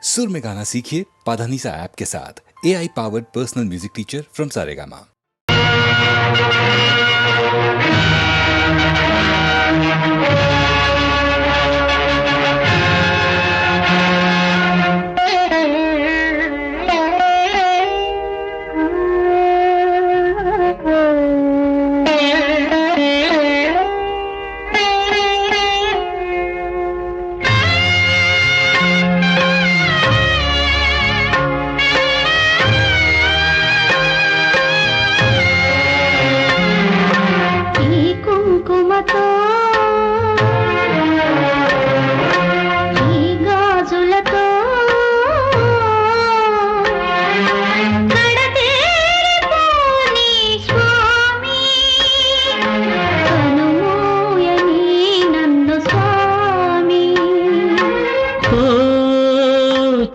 सुर में गाना सीखिए पाधानीसा ऐप के साथ। AI powered personal music teacher from Saregama.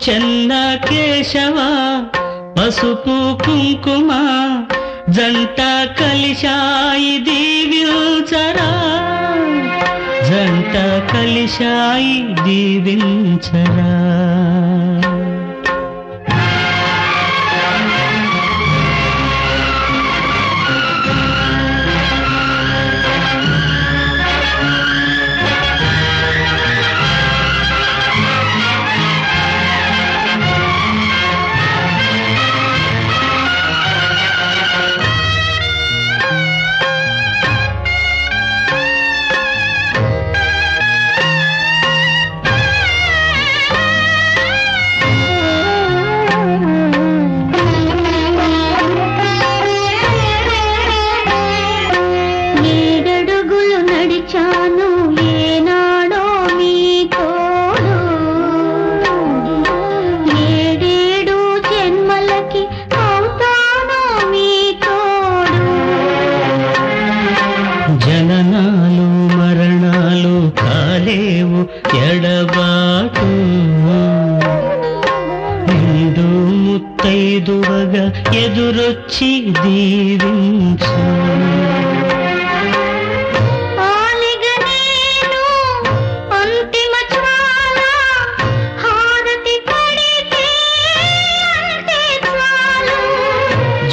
Chenna Keshava పసుపు కుంకుమ జంట కలిశాయి దీవించరా, జంట కలిశాయి దీవించరా. జననాలు మరణాలు కాలేవు ఎడబాటు, నిండు ముత్తైదువగా ఎదురొచ్చి దీవించు.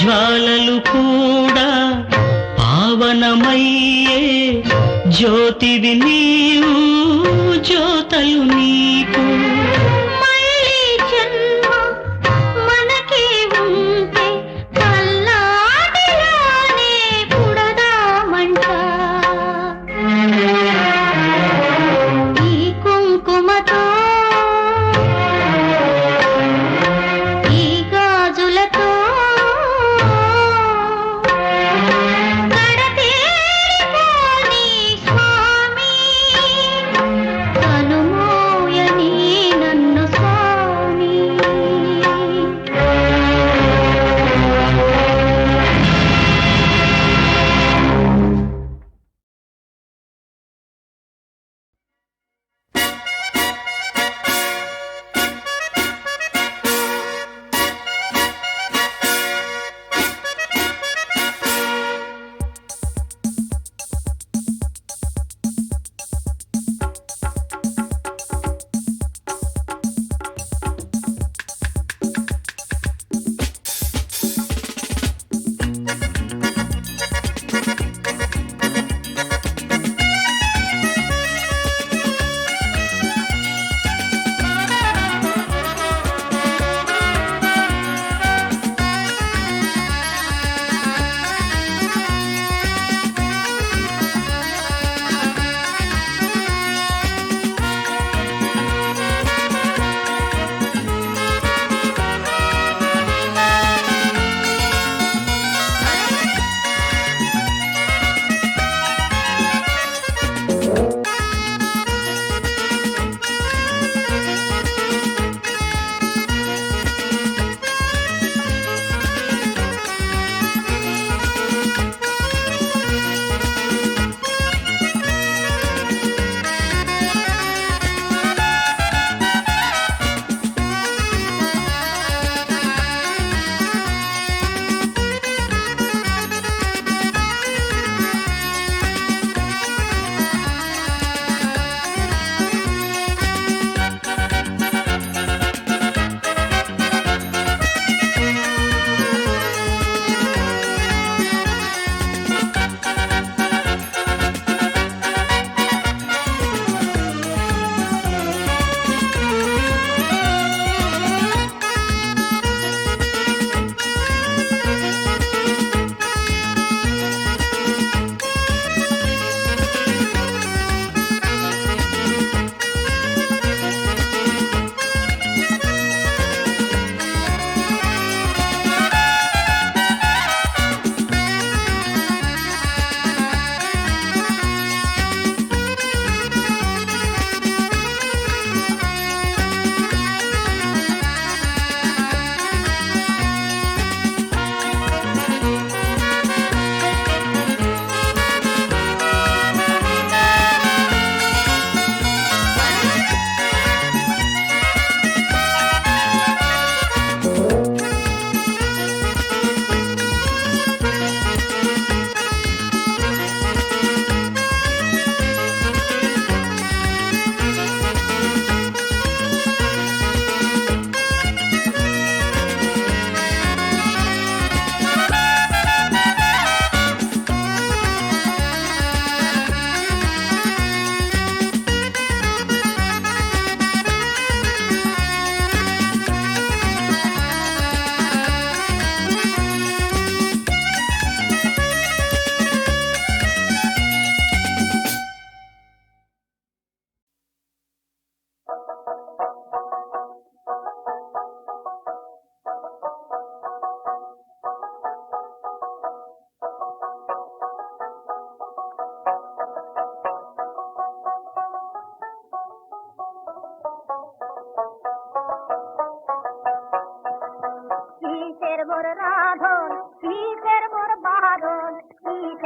జ్వాలలు కూడా పావనమయ్యే జ్యోతివి నీవు, జ్యోతలు నీకు. మళ్ళీ జన్మ మనకే ఉంటే కల్లాటిలోనే పుడదామంట. ఈ కుంకుమతో ఈ గాజులతో గడతేరిపోని స్వామి.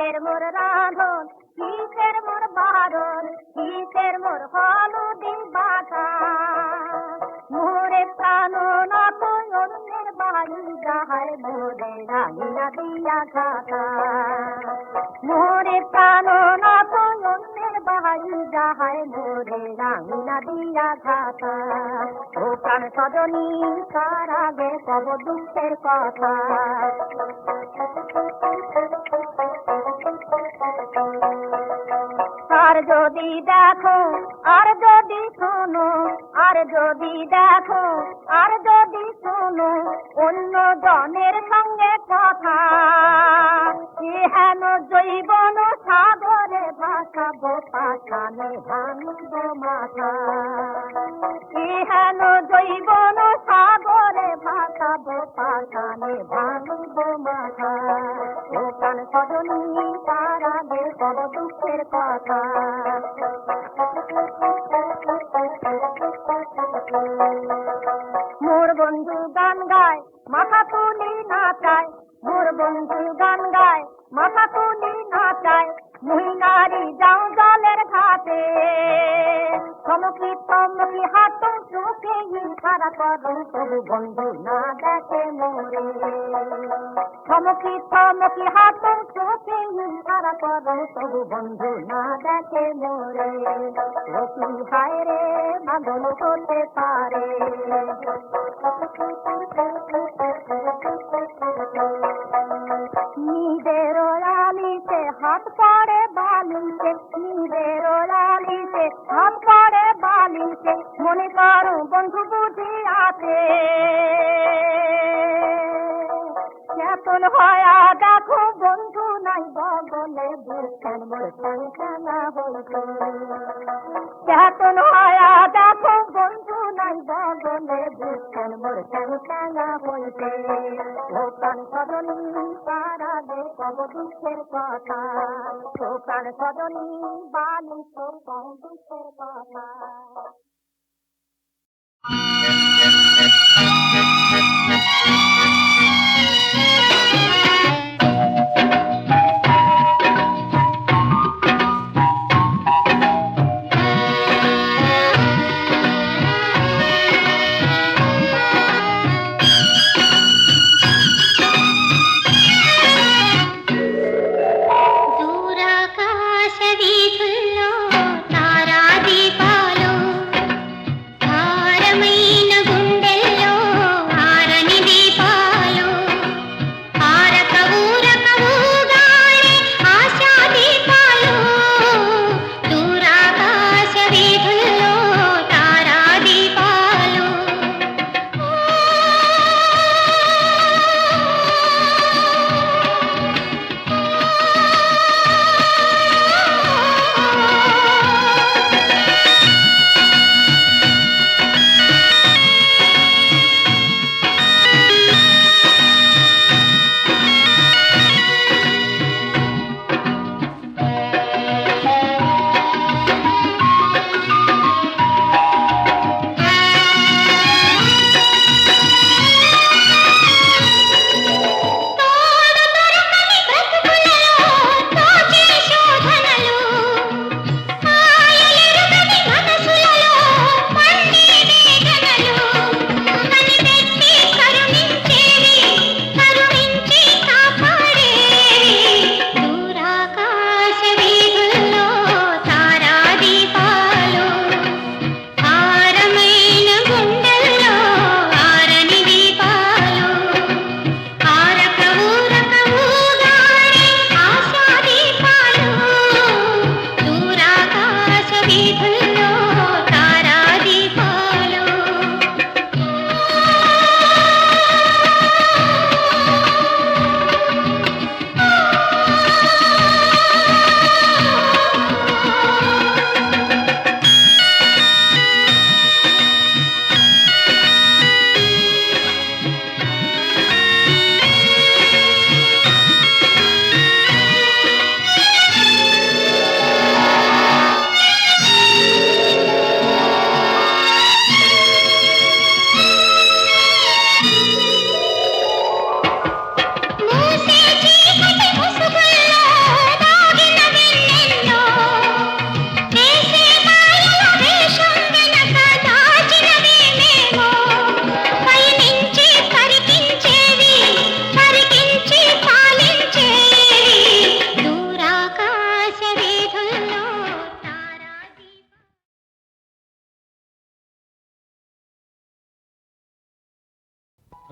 কিসের মোর রাধন, কিসের মোর বারণ, কিসের মোর হলুদি বাধা। মোরে প্রাণ না তুই অন্যের বাড়ি যাহার মোরে রাঙিনা দিয়া ঘাটা। মোরে প্রাণ না তুই অন্যের বাড়ি যাহার মোরে রাঙিনা দিয়া ঘাটা। ও প্রাণ সজনী তার আগে কব দুঃখের কথা। আর যদি দেখো আর যদি শোনো, আর যদি দেখো আর যদি শোনো অন্য জনের সঙ্গে কথা, হেন জৈবন সাগরে ভাসাবো পাশানে ভাঙব মাথা। হেন জৈবন সাগরে ভাসাবো পাশানে ভাঙব মাথা। ও প্রাণ সজনী তার আগে কব দুঃখের কথা। মোর বন্ধু গান গায় মাথা তুলি নাচায়, মোর বন্ধু গান গায় মাথা তুলি নাচায়, মুই নারী যাও জলের ঘাটে। থমকি থমকি হাত চোখে ইশারা করো তবু বন্ধু না দেখে মোরে। থমকি থমকি হাত চোখে ইশারা করো তবু বন্ধু না দেখে মোরে। ও কি হায় রে পাগল হতে পারে। নিজের আলিতে হাত পড়ে বালিতে, নিজের আলিতে হাত পড়ে বালিতে, মনে করো বন্ধু বুঝি আছে। চেতন হয়া দেখো বন্ধু নাই বগলে বুঝছেন মোর সংখ্যানা হইতো। চেতন হয়া দেখো বন্ধু নাই বগলে বুঝছেন মোর সংখ্যানা হইতে। ও প্রাণ সজনী তার আগে কব দুঃখের কথা। ও প্রাণ সজনী বালি তো কব দুঃখের কথা। దూరాకాశ వీధుల్లో తారా దీపాలు భారమై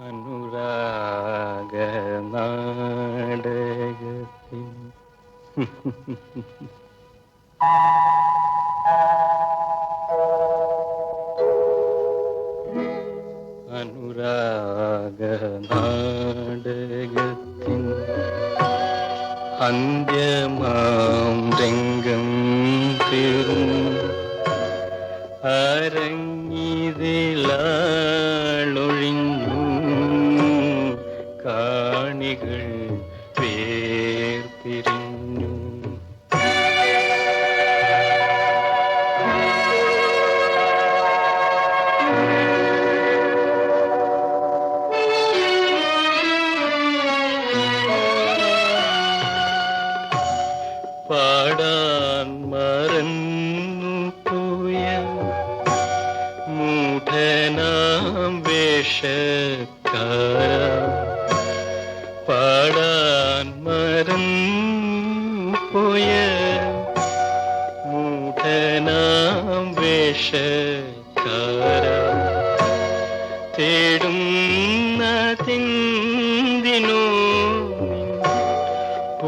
അനുരാഗ നാടകത്തിൽ അനുരാഗ നാടകത്തിൻ അന്ത്യമാം രംഗം തീർന്നു അരങ്ങിതിലാളൊഴിഞ്ഞു കാണികൾ വേർപിരിഞ്ഞു. പാടാൻ മറന്നു പോയ മൂഢനാം വേഷക്കാര, പാടാൻ മറന്നു പോയ മൂഢനാം വേഷക്കാര, തേടുന്നതെന്തിനോ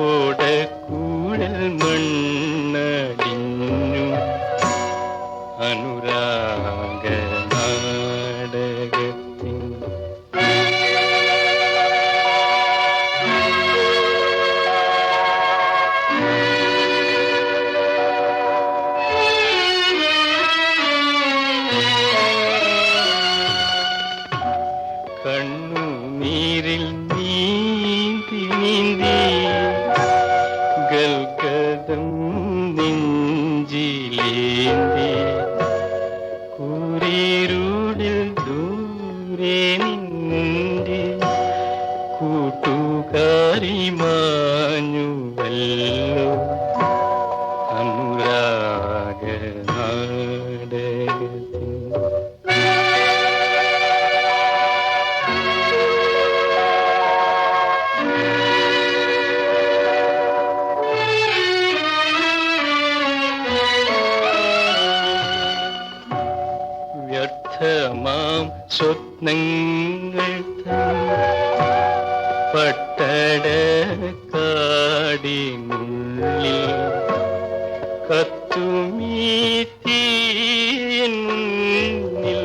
ഓടക്കൂടൽ മണ്ണടിഞ്ഞു. അനുരാഗ നാടകത്തിൻ കണ്ണുനീരിൽ നീന്തി നീന്തി ഗൽഗതം നെഞ്ചിലേന്തി കൂരിരുളിൽ ദൂരെ നിന്റെ കൂട്ടുകാരി മാഞ്ഞുവല്ലോ. അനുരാഗ നാടകത്തിൻ വ്യർത്ഥമാം സ്വപ്നങ്ങൾ പട്ടടക്കാടിനുള്ളിൽ കത്തുമീത്തിൻ മുന്നിൽ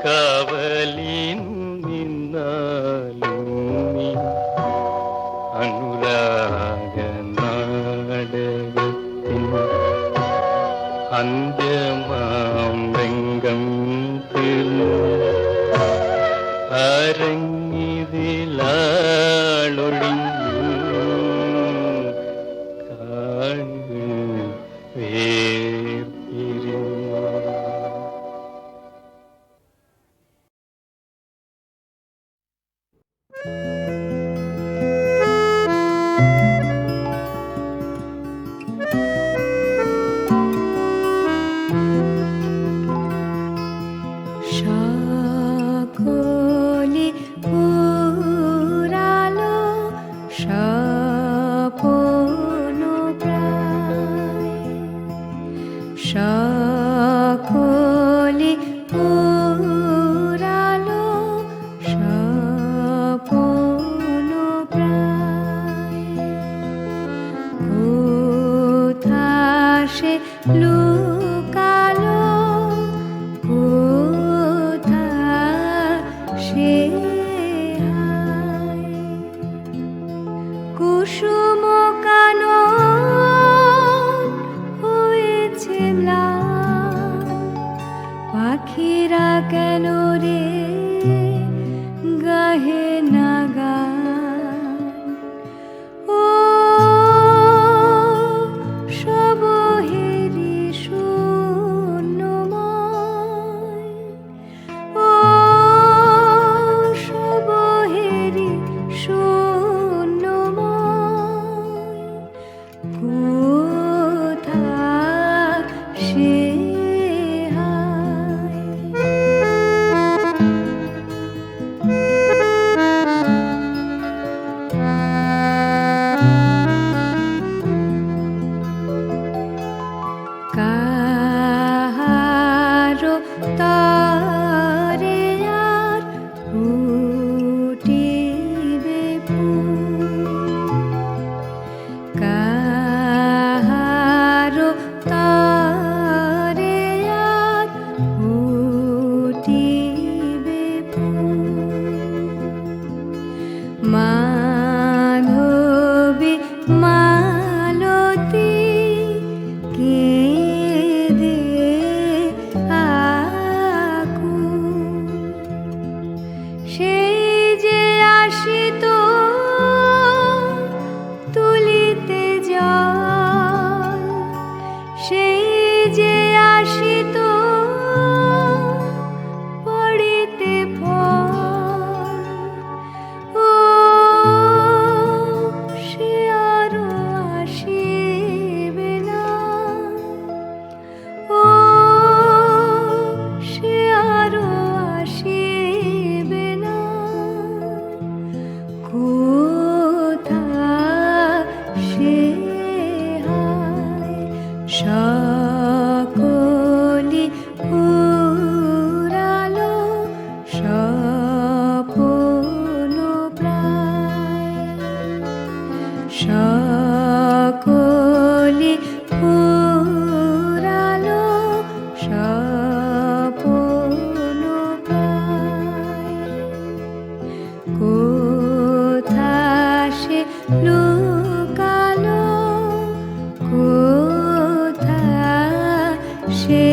കാവലിനു നിന്നാലും നീ. അനുരാഗ നാടകത്തിൻ അന്ത്യമാം രംഗം തീർന്നു അരങ്ങിതിലാളൊഴിഞ്ഞു കാണികൾ വേർപിരിഞ്ഞു. সকলে পুরালো স্বপন প্রায়, সকলে পুরালো স্বপন লুকালো কোথা সে